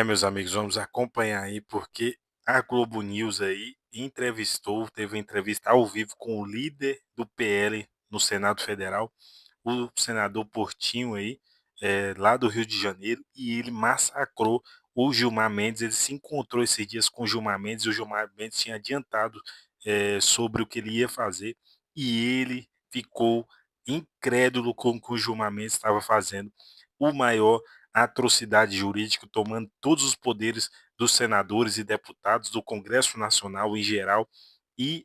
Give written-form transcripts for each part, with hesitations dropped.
Meus amigos, vamos acompanhar aí, porque a Globo News aí teve uma entrevista ao vivo com o líder do PL no Senado Federal, o senador Portinho aí, lá do Rio de Janeiro, e ele massacrou o Gilmar Mendes. Ele se encontrou esses dias com o Gilmar Mendes, e o Gilmar Mendes tinha adiantado sobre o que ele ia fazer, e ele ficou incrédulo com o que o Gilmar Mendes estava fazendo, o maior atrocidade jurídica, tomando todos os poderes dos senadores e deputados, do Congresso Nacional em geral, e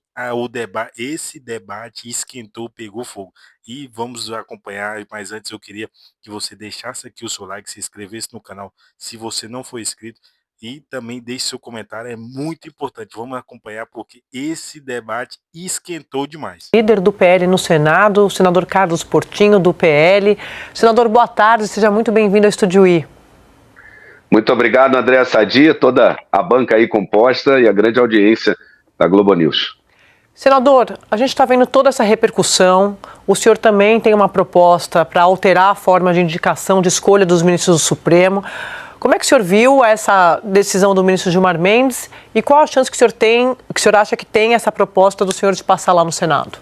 esse debate esquentou, pegou fogo. E vamos acompanhar, mas antes eu queria que você deixasse aqui o seu like, se inscrevesse no canal se você não for inscrito, e também deixe seu comentário, é muito importante. Vamos acompanhar, porque esse debate esquentou demais. Líder do PL no Senado, o senador Carlos Portinho, do PL. Senador, boa tarde, seja muito bem-vindo ao Estúdio I. Muito obrigado, Andréa Sadi, toda a banca aí composta e a grande audiência da Globo News. Senador, a gente está vendo toda essa repercussão. O senhor também tem uma proposta para alterar a forma de indicação de escolha dos ministros do Supremo. Como é que o senhor viu essa decisão do ministro Gilmar Mendes e qual a chance que o senhor acha que tem essa proposta do senhor de passar lá no Senado?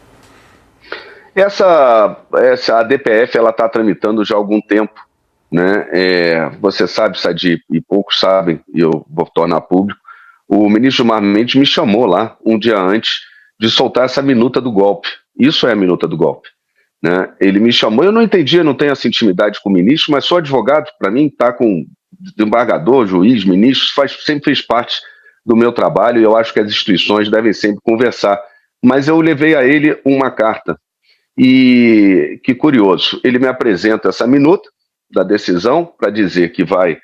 A DPF ela está tramitando já há algum tempo, né? Você sabe, Sadi, e poucos sabem, e eu vou tornar público, o ministro Gilmar Mendes me chamou lá um dia antes de soltar essa minuta do golpe. Isso é a minuta do golpe, né? Ele me chamou, eu não entendia, não tenho essa intimidade com o ministro, mas sou advogado, para mim está com desembargador, juiz, ministro, sempre fez parte do meu trabalho, e eu acho que as instituições devem sempre conversar. Mas eu levei a ele uma carta, e que curioso, ele me apresenta essa minuta da decisão para dizer que vai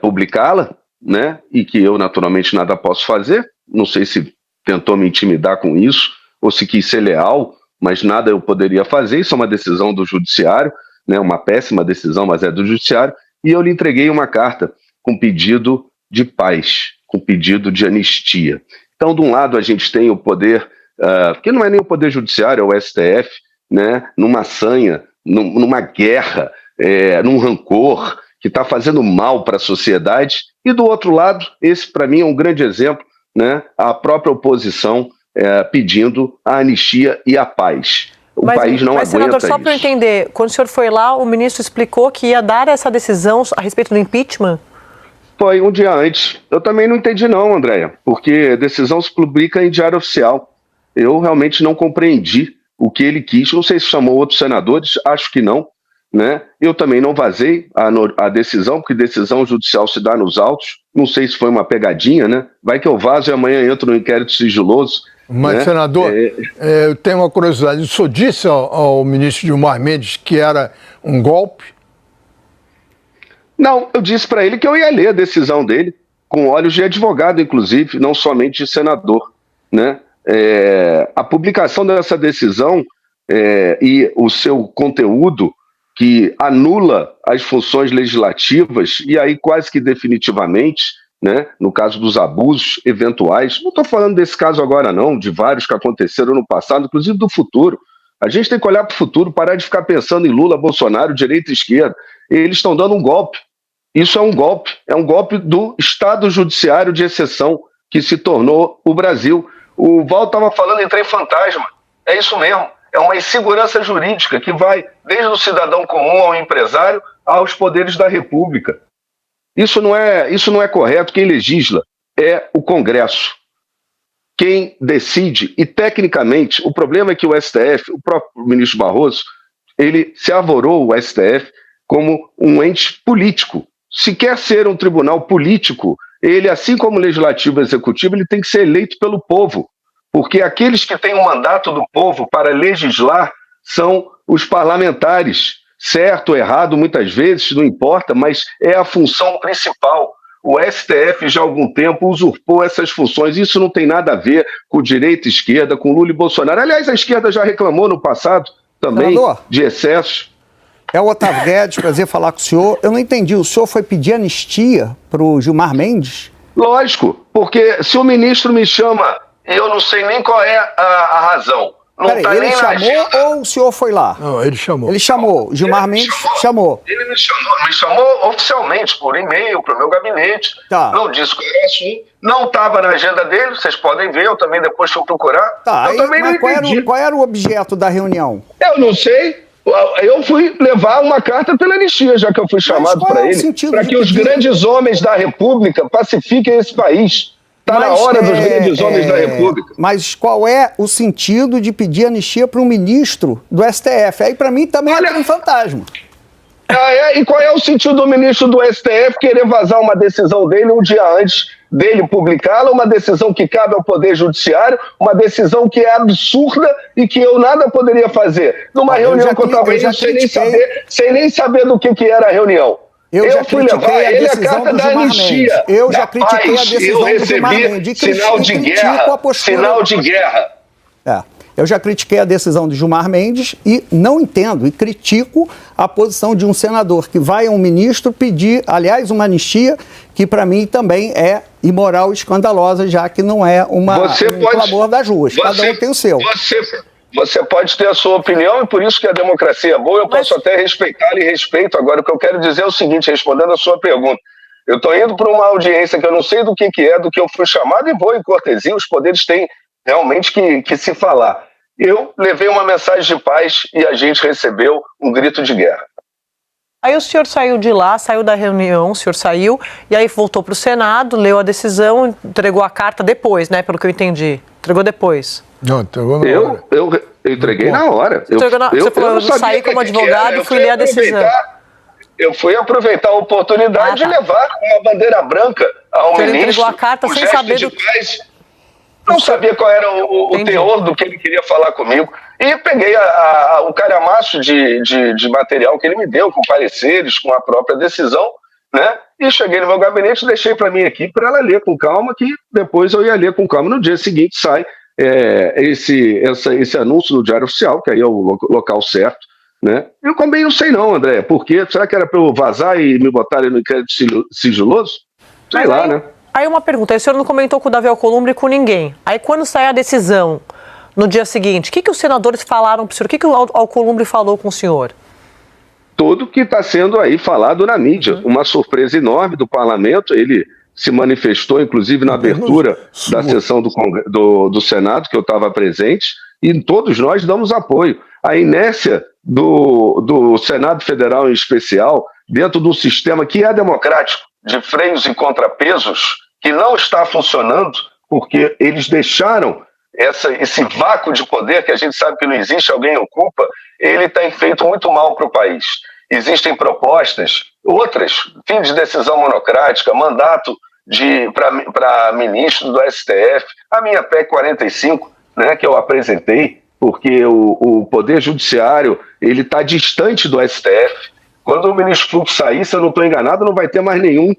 publicá-la, né, e que eu naturalmente nada posso fazer. Não sei se tentou me intimidar com isso, ou se quis ser leal, mas nada eu poderia fazer. Isso é uma decisão do judiciário, né, uma péssima decisão, mas é do judiciário. E eu lhe entreguei uma carta com pedido de paz, com pedido de anistia. Então, de um lado, a gente tem o poder, que não é nem o poder judiciário, é o STF, né, numa sanha, numa guerra, num rancor que está fazendo mal para a sociedade. E do outro lado, esse para mim é um grande exemplo, né, a própria oposição pedindo a anistia e a paz. O país não aguenta senador, só para eu isso. entender, quando o senhor foi lá, o ministro explicou que ia dar essa decisão a respeito do impeachment? Foi um dia antes. Eu também não entendi não, Andréia, porque a decisão se publica em diário oficial. Eu realmente não compreendi o que ele quis. Não sei se chamou outros senadores, acho que não, né? Eu também não vazei a decisão, porque decisão judicial se dá nos autos. Não sei se foi uma pegadinha, né? Vai que eu vazo e amanhã entro no inquérito sigiloso. Mas, né? senador, eu tenho uma curiosidade. O senhor disse ao ministro Gilmar Mendes que era um golpe? Não, eu disse para ele que eu ia ler a decisão dele, com olhos de advogado, inclusive, não somente de senador, né? A publicação dessa decisão e o seu conteúdo, que anula as funções legislativas, e aí quase que definitivamente, né, no caso dos abusos eventuais, não estou falando desse caso agora não, de vários que aconteceram no passado, inclusive do futuro. A gente tem que olhar para o futuro, parar de ficar pensando em Lula, Bolsonaro, direita e esquerda. Eles estão dando um golpe. Isso é um golpe do Estado Judiciário de exceção que se tornou o Brasil. O Val estava falando em trem fantasma, é isso mesmo. É uma insegurança jurídica que vai desde o cidadão comum ao empresário aos poderes da República. Isso não é correto. Quem legisla é o Congresso. Quem decide, e tecnicamente, o problema é que o STF, o próprio ministro Barroso, ele se arvorou o STF como um ente político. Se quer ser um tribunal político, ele, assim como o legislativo e executivo, ele tem que ser eleito pelo povo. Porque aqueles que têm o mandato do povo para legislar são os parlamentares. Certo ou errado, muitas vezes, não importa, mas é a função principal. O STF já há algum tempo usurpou essas funções. Isso não tem nada a ver com direita e esquerda, com Lula e Bolsonaro. Aliás, a esquerda já reclamou no passado também de excessos. É o Otávio Guedes, prazer falar com o senhor. Eu não entendi, o senhor foi pedir anistia para o Gilmar Mendes? Lógico, porque se o ministro me chama, eu não sei nem qual é a razão, Não Peraí, tá ele nem na chamou agenda. ou o senhor foi lá? Não, ele chamou. Ele chamou. Gilmar Mendes chamou. Ele me chamou oficialmente, por e-mail, para o meu gabinete. Tá. Não disse qual era o assunto. Não estava na agenda dele, vocês podem ver, eu também depois fui procurar. Tá, eu também não mas entendi. qual era o objeto da reunião? Eu não sei. Eu fui levar uma carta pela anistia, já que eu fui chamado qual para é o ele, sentido para de que os pedir? grandes homens da República pacifiquem esse país. Está na hora dos grandes homens da República. Mas qual é o sentido de pedir anistia para um ministro do STF? Aí, para mim, também é um fantasma. E qual é o sentido do ministro do STF querer vazar uma decisão dele um dia antes dele publicá-la, uma decisão que cabe ao Poder Judiciário, uma decisão que é absurda e que eu nada poderia fazer? Numa reunião que eu estava indo sem nem saber do que era a reunião. Eu fui levar ele a carta da anistia. Eu já critiquei a decisão do Gilmar Mendes. Eu recebi sinal de guerra. Sinal de guerra. Eu já critiquei a decisão de Gilmar Mendes e não entendo e critico a posição de um senador que vai a um ministro pedir, aliás, uma anistia que para mim também é imoral e escandalosa, já que não é um clamor das ruas. Cada um tem o seu. Você pode ter a sua opinião e por isso que a democracia é boa, eu posso até respeitá-la e respeito. Agora, o que eu quero dizer é o seguinte, respondendo a sua pergunta. Eu estou indo para uma audiência que eu não sei do que é, do que eu fui chamado e vou em cortesia, os poderes têm realmente que se falar. Eu levei uma mensagem de paz e a gente recebeu um grito de guerra. Aí o senhor saiu de lá, saiu da reunião, o senhor saiu, e aí voltou para o Senado, leu a decisão, entregou a carta depois, né, pelo que eu entendi. Entregou depois. Não, entregou na hora. Eu entreguei na hora. Você falou, eu saí como advogado e fui ler a decisão. Eu fui aproveitar a oportunidade de levar uma bandeira branca ao ministro. Ele entregou a carta sem saber do... Não sabia qual era o teor do que ele queria falar comigo. E peguei o calhamaço de material que ele me deu, com pareceres, com a própria decisão, né? E cheguei no meu gabinete e deixei para minha equipe para ela ler com calma, que depois eu ia ler com calma. No dia seguinte sai esse anúncio no Diário Oficial, que aí é o local certo, né? Eu também não sei não, André, por quê? Será que era para eu vazar e me botarem no inquérito sigiloso? Sei lá, né? Aí uma pergunta, o senhor não comentou com o Davi Alcolumbre e com ninguém. Aí quando sai a decisão, no dia seguinte, o que os senadores falaram para o senhor? O que o Alcolumbre falou com o senhor? Tudo que está sendo aí falado na mídia. Uma surpresa enorme do parlamento, ele se manifestou, inclusive, na abertura da sessão do Senado, que eu estava presente, e todos nós damos apoio. A inércia do Senado Federal, em especial, dentro de um sistema que é democrático, de freios e contrapesos, que não está funcionando, porque eles deixaram esse vácuo de poder, que a gente sabe que não existe, alguém ocupa, ele tem feito muito mal para o país. Existem propostas, outras, fim de decisão monocrática, mandato para ministro do STF, a minha PEC 45, né, que eu apresentei, porque o Poder Judiciário ele está distante do STF. Quando o ministro Fux sair, se eu não estou enganado, não vai ter mais nenhum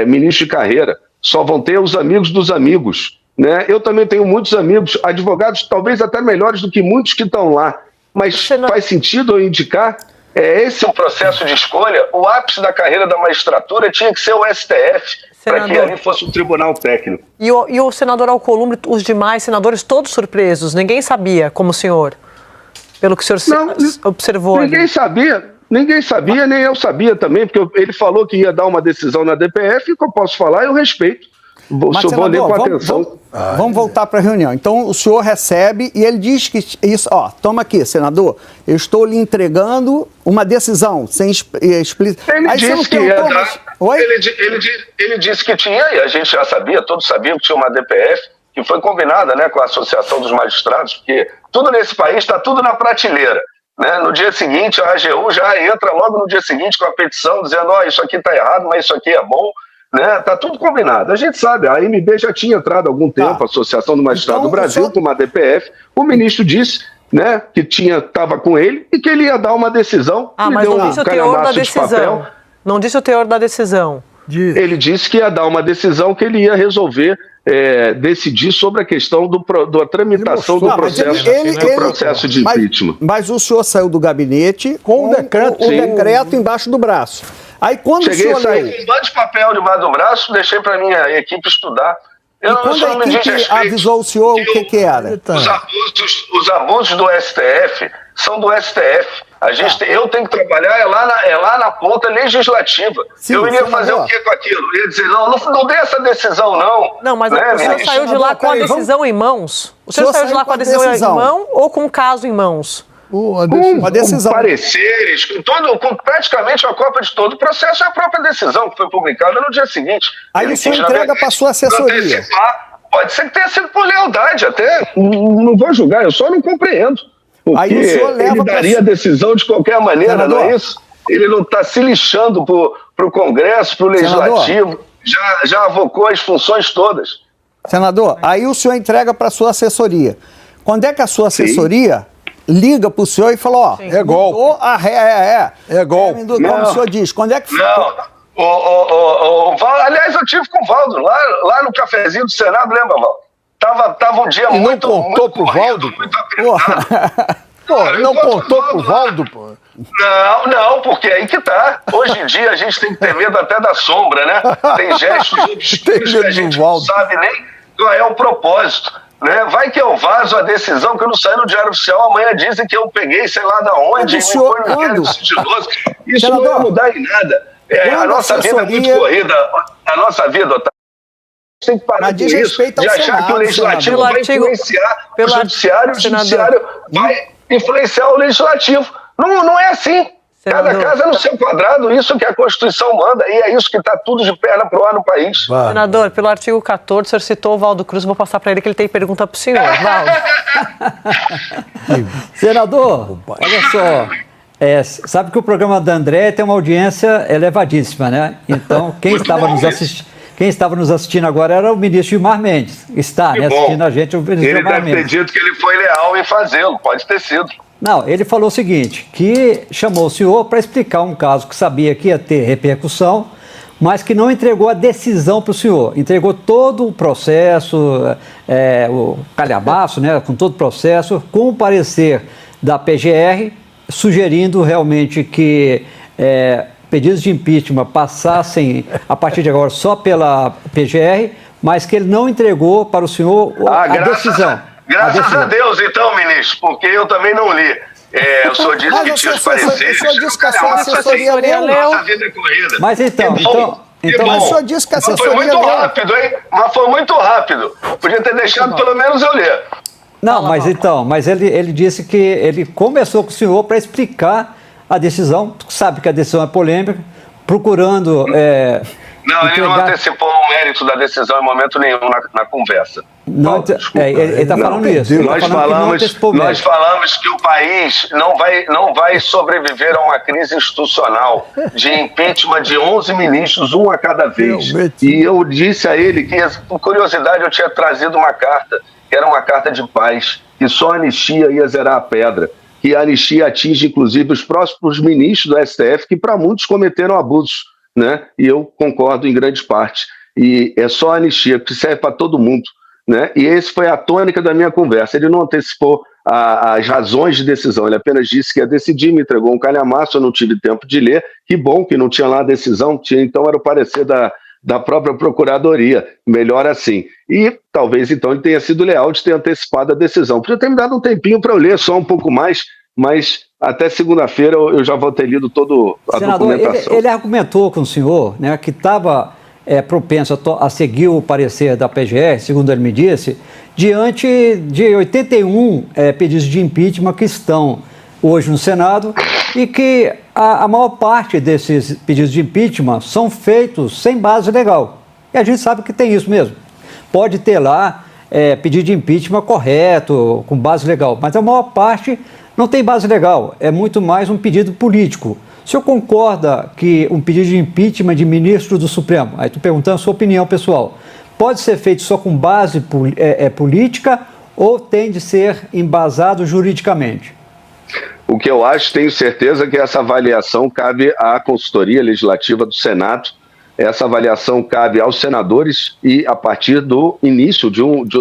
ministro de carreira. Só vão ter os amigos dos amigos. Né? Eu também tenho muitos amigos, advogados talvez até melhores do que muitos que estão lá. Mas faz sentido eu indicar? Esse é o processo de escolha. O ápice da carreira da magistratura tinha que ser o STF, para que ali fosse um tribunal técnico. E o senador Alcolumbre, os demais senadores, todos surpresos, ninguém sabia, como o senhor, pelo que o senhor observou ninguém ali. Ninguém sabia, nem eu sabia também, porque ele falou que ia dar uma decisão na DPF, e o que eu posso falar, eu respeito. Mas, senador, ler com atenção. Vamos voltar para a reunião. Então, o senhor recebe e ele diz que isso, toma aqui, senador, eu estou lhe entregando uma decisão sem explícito. Ele disse que ia dar. Ele disse que tinha, e a gente já sabia, todos sabiam que tinha uma DPF, que foi combinada, né, com a Associação dos Magistrados, porque tudo nesse país está tudo na prateleira. Né? No dia seguinte, a AGU já entra logo no dia seguinte com a petição, dizendo, isso aqui está errado, mas isso aqui é bom. Né? Tá tudo combinado. A gente sabe, a AMB já tinha entrado há algum tempo, a Associação do Magistrado do Brasil, com uma DPF. O ministro disse, né, que estava com ele e que ele ia dar uma decisão. Mas não disse o teor da decisão. Não disse o teor da decisão. Ele disse que ia dar uma decisão que ele ia resolver, decidir sobre a questão da tramitação do processo de impeachment. Mas o senhor saiu do gabinete com o decreto embaixo do braço. Aí quando saí com um bando de papel debaixo do braço, deixei para minha equipe estudar. E quando a equipe avisou o senhor, o que era? Os abusos do STF são do STF. Eu tenho que trabalhar lá na ponta legislativa. Sim, eu iria fazer o que com aquilo? Eu ia dizer, não dê essa decisão, não. Não, mas o senhor saiu de lá com a decisão em mãos? O senhor saiu de lá com a decisão em mão ou com o caso em mãos? Uma decisão. Com pareceres, com praticamente a cópia de todo o processo, é a própria decisão que foi publicada no dia seguinte. Aí o senhor entrega para a sua assessoria. Pode ser que tenha sido por lealdade até. Não vou julgar, eu só não compreendo. Porque aí o senhor leva ele daria a decisão de qualquer maneira, senador, não é isso? Ele não está se lixando para o Congresso, para o Legislativo, já avocou as funções todas. Senador, aí o senhor entrega para a sua assessoria. Quando é que a sua assessoria liga para o senhor e fala, ó, é golpe. É golpe. Como o senhor diz, quando é que... Não, aliás, eu tive com o Valdo, lá no cafezinho do Senado, lembra, Valdo? Tava um dia muito... Não contou pro Valdo? Não contou pro Valdo, pô? Não, porque aí que tá. Hoje em dia a gente tem que ter medo até da sombra, né? Tem gestos obscuros que a gente não sabe nem qual é o propósito. Né? Vai que eu vazo a decisão que eu não saí no Diário Oficial, amanhã dizem que eu peguei sei lá da onde, e me põe no inquérito sigiloso. Isso não vai mudar em nada. A nossa vida é muito corrida. A nossa vida, Otávio, tem que parar de isso, de achar que o Legislativo vai influenciar o Judiciário, o Judiciário vai influenciar o Legislativo. Não é assim. Cada casa no seu quadrado, isso que a Constituição manda, e é isso que está tudo de perna pro ar no país. Senador, pelo artigo 14, o senhor citou o Valdo Cruz, vou passar para ele que ele tem pergunta para o senhor. Valdo. Senador, olha só, sabe que o programa da André tem uma audiência elevadíssima, né? Então, quem estava nos assistindo agora era o ministro Gilmar Mendes. Está, né, assistindo a gente o ministro Gilmar Mendes. Ele deve ter dito que ele foi leal em fazê-lo, pode ter sido. Não, ele falou o seguinte, que chamou o senhor para explicar um caso que sabia que ia ter repercussão, mas que não entregou a decisão para o senhor. Entregou todo o processo, o calhabaço, né, com todo o processo, com o parecer da PGR, sugerindo realmente que pedidos de impeachment passassem, a partir de agora, só pela PGR, mas que ele não entregou para o senhor a decisão. Graças a Deus, então, ministro, porque eu também não li. O senhor disse que tinha os pareceres. O senhor disse que a sua assessoria leu. Nossa vida é corrida. Mas então, o senhor disse que a assessoria leu. Foi muito rápido, hein? Mas foi muito rápido. Podia ter deixado pelo menos eu ler. Não, mas ele disse que ele começou com o senhor para explicar a decisão. Tu sabe que a decisão é polêmica, procurando... Não, ele não antecipou o mérito da decisão em momento nenhum na conversa. Não, ele está falando isso. Nós falamos que o país não vai sobreviver a uma crise institucional de impeachment de 11 ministros, um a cada vez. E eu disse a ele que, por curiosidade, eu tinha trazido uma carta, que era uma carta de paz, que só a anistia ia zerar a pedra, que a anistia atinge, inclusive, os próximos ministros do STF, que para muitos cometeram abusos. Né? E eu concordo em grande parte. E é só a anistia, que serve para todo mundo. Né? E esse foi a tônica da minha conversa. Ele não antecipou as razões de decisão, ele apenas disse que ia decidir, me entregou um calhamaço, eu não tive tempo de ler. Que bom que não tinha lá a decisão, então era o parecer da própria Procuradoria. Melhor assim. E talvez então ele tenha sido leal de ter antecipado a decisão. Podia ter me dado um tempinho para eu ler só um pouco mais, mas até segunda-feira eu já vou ter lido toda a documentação. Ele argumentou com o senhor, né, que estava propenso a seguir o parecer da PGR, segundo ele me disse, diante de 81 pedidos de impeachment que estão hoje no Senado e que a maior parte desses pedidos de impeachment são feitos sem base legal. E a gente sabe que tem isso mesmo. Pode ter lá pedido de impeachment correto, com base legal, mas a maior parte não tem base legal, é muito mais um pedido político. O senhor concorda que um pedido de impeachment de ministro do Supremo, aí estou perguntando a sua opinião pessoal, pode ser feito só com base política ou tem de ser embasado juridicamente? O que eu acho, tenho certeza que essa avaliação cabe à consultoria legislativa do Senado, essa avaliação cabe aos senadores e a partir do início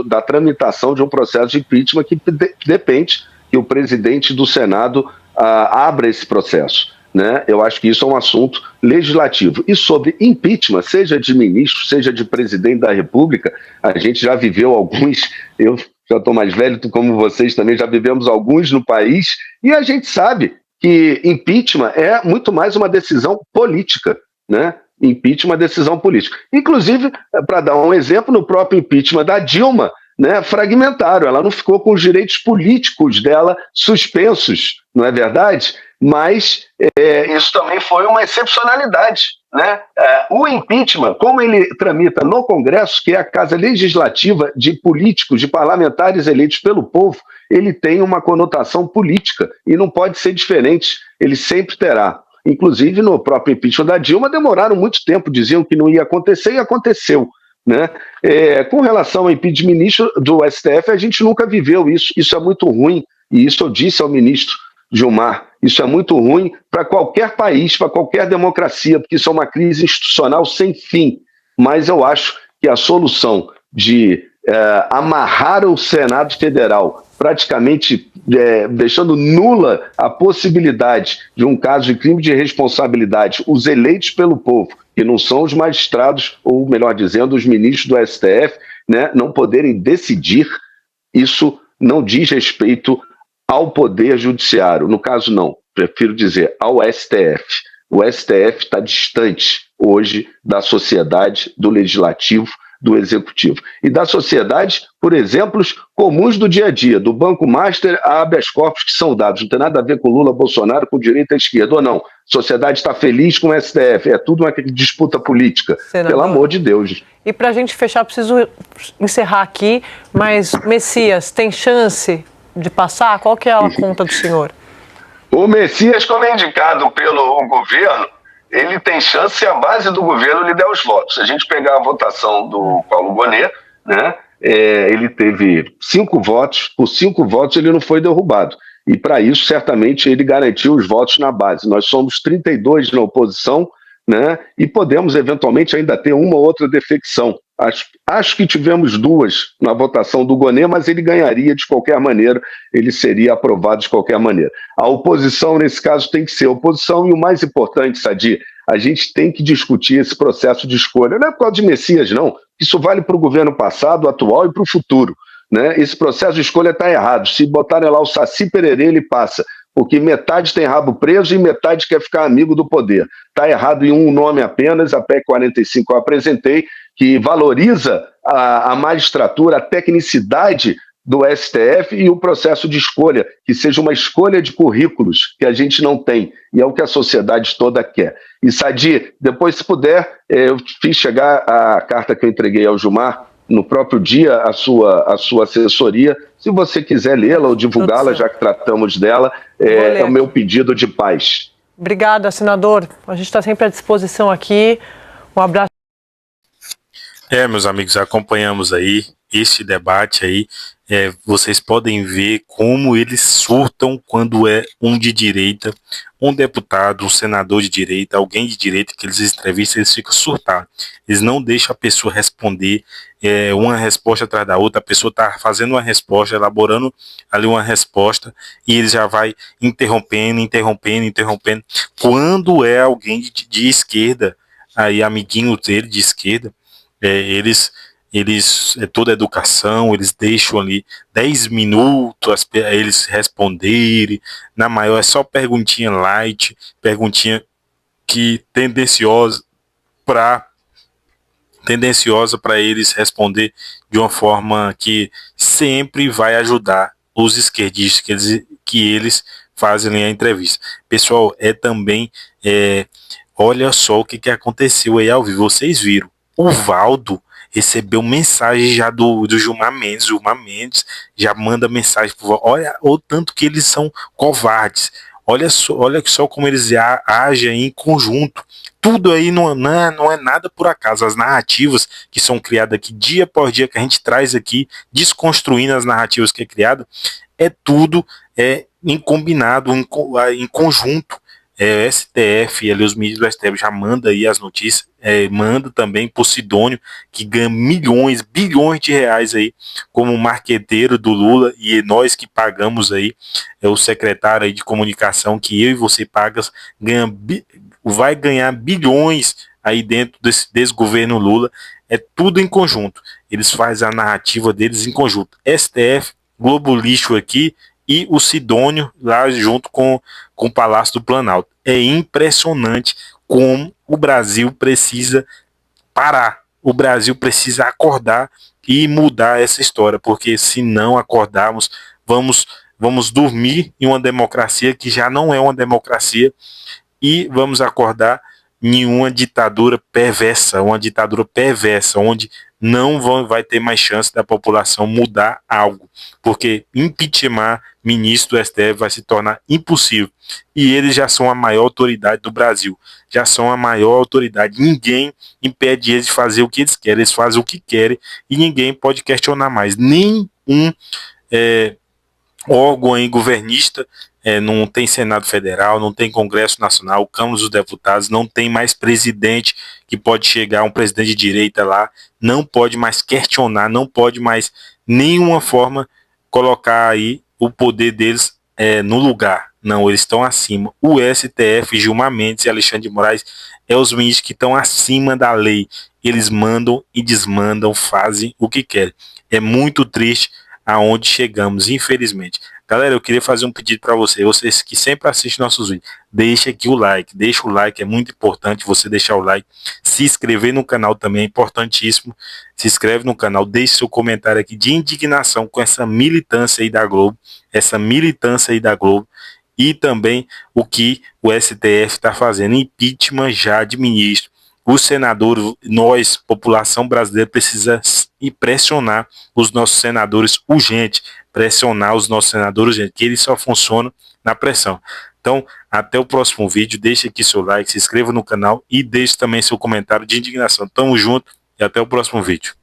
da tramitação de um processo de impeachment que depende que o presidente do Senado abra esse processo. né? Eu acho que isso é um assunto legislativo. E sobre impeachment, seja de ministro, seja de presidente da República, a gente já viveu alguns, eu já estou mais velho, como vocês também, já vivemos alguns no país, e a gente sabe que impeachment é muito mais uma decisão política, né? Impeachment é uma decisão política. Inclusive, para dar um exemplo, no próprio impeachment da Dilma, né, fragmentaram, ela não ficou com os direitos políticos dela suspensos, não é verdade? Mas isso também foi uma excepcionalidade, né? O impeachment, como ele tramita no Congresso, que é a casa legislativa de políticos, de parlamentares eleitos pelo povo, ele tem uma conotação política e não pode ser diferente, ele sempre terá. Inclusive, no próprio impeachment da Dilma, demoraram muito tempo, diziam que não ia acontecer e aconteceu, né? Com relação ao impeachment do ministro do STF, a gente nunca viveu isso é muito ruim, e isso eu disse ao ministro Gilmar, isso é muito ruim para qualquer país, para qualquer democracia, porque isso é uma crise institucional sem fim, mas eu acho que a solução de amarrar o Senado Federal, praticamente deixando nula a possibilidade de um caso de crime de responsabilidade, os eleitos pelo povo, que não são os magistrados, ou melhor dizendo, os ministros do STF, né, não poderem decidir, isso não diz respeito ao Poder Judiciário. No caso, não, prefiro dizer ao STF. O STF está distante hoje da sociedade, do legislativo, do executivo. E da sociedade, por exemplos comuns do dia a dia, do Banco Master a habeas corpus que são dados. Não tem nada a ver com Lula, Bolsonaro, com direita e esquerda, ou não. A sociedade está feliz com o STF, é tudo uma disputa política. Senador, pelo amor de Deus. E para a gente fechar, preciso encerrar aqui, mas Messias, tem chance de passar? Qual que é a conta do senhor? O Messias, como é indicado pelo governo, ele tem chance se a base do governo lhe der os votos. Se a gente pegar a votação do Paulo Gonet, né, ele teve 5 votos, por 5 votos ele não foi derrubado. E para isso, certamente, ele garantiu os votos na base. Nós somos 32 na oposição, né, e podemos, eventualmente, ainda ter uma ou outra defecção. Acho que tivemos 2 na votação do Gonet, mas ele ganharia de qualquer maneira, ele seria aprovado de qualquer maneira. A oposição, nesse caso, tem que ser oposição, e o mais importante, Sadi, a gente tem que discutir esse processo de escolha. Não é por causa de Messias, não. Isso vale para o governo passado, atual e para o futuro, né? Esse processo de escolha está errado. Se botarem lá o Saci Pererê, ele passa. Porque metade tem rabo preso e metade quer ficar amigo do poder. Está errado em um nome apenas, a PEC 45 eu apresentei, que valoriza a magistratura, a tecnicidade do STF e o processo de escolha, que seja uma escolha de currículos que a gente não tem, e é o que a sociedade toda quer. E Sadi, depois se puder, eu fiz chegar a carta que eu entreguei ao Gilmar, no próprio dia, a sua assessoria, se você quiser lê-la ou divulgá-la, já que tratamos dela, é o meu pedido de paz. Obrigada, senador. A gente está sempre à disposição aqui. Um abraço. Meus amigos, acompanhamos aí este debate aí. Vocês podem ver como eles surtam quando é um de direita, um deputado, um senador de direita, alguém de direita que eles entrevistam, eles ficam surtados. Eles não deixam a pessoa responder uma resposta atrás da outra, a pessoa está fazendo uma resposta, elaborando ali uma resposta, e ele já vai interrompendo. Quando é alguém de esquerda, aí amiguinho dele de esquerda, eles toda a educação, eles deixam ali 10 minutos eles responderem, na maior é só perguntinha light, perguntinha que tendenciosa para eles responder de uma forma que sempre vai ajudar os esquerdistas que eles fazem a entrevista. Pessoal, também olha só o que aconteceu aí ao vivo, vocês viram, o Valdo recebeu mensagem já do Gilmar Mendes. Gilmar Mendes já manda mensagem. Olha o tanto que eles são covardes. Olha só como eles agem em conjunto. Tudo aí não é nada por acaso. As narrativas que são criadas aqui dia por dia, que a gente traz aqui, desconstruindo as narrativas que é criada, tudo em combinado, em conjunto. o STF e ali os ministros do STF já manda aí as notícias, manda também pro Sidônio, que ganha milhões, bilhões de reais aí como marqueteiro do Lula, e nós que pagamos aí, o secretário aí de comunicação que eu e você pagas, vai ganhar bilhões aí dentro desse desgoverno Lula. É tudo em conjunto, eles fazem a narrativa deles em conjunto, STF, Globo Lixo aqui e o Sidônio lá junto com o Palácio do Planalto. É impressionante como o Brasil precisa parar, o Brasil precisa acordar e mudar essa história, porque se não acordarmos, vamos dormir em uma democracia que já não é uma democracia, e vamos acordar em uma ditadura perversa, onde não vai ter mais chance da população mudar algo, porque impeachment ministro do STF vai se tornar impossível, e eles já são a maior autoridade do Brasil, já são a maior autoridade, ninguém impede eles de fazer o que eles querem, eles fazem o que querem, e ninguém pode questionar mais, nem um órgão aí governista, não tem Senado Federal, não tem Congresso Nacional, Câmara dos Deputados, não tem mais presidente que pode chegar, um presidente de direita lá, não pode mais questionar, não pode mais nenhuma forma colocar aí o poder deles no lugar. Não, eles estão acima. O STF, Gilmar Mendes e Alexandre de Moraes os ministros que estão acima da lei. Eles mandam e desmandam, fazem o que querem. É muito triste aonde chegamos, infelizmente. Galera, eu queria fazer um pedido para vocês que sempre assistem nossos vídeos, deixa aqui o like, é muito importante você deixar o like, se inscrever no canal também é importantíssimo, se inscreve no canal, deixe seu comentário aqui de indignação com essa militância aí da Globo, e também o que o STF está fazendo, impeachment já de ministro. Os senadores, nós, população brasileira, precisa pressionar os nossos senadores urgente, que eles só funcionam na pressão. Então, até o próximo vídeo, deixe aqui seu like, se inscreva no canal e deixe também seu comentário de indignação. Tamo junto e até o próximo vídeo.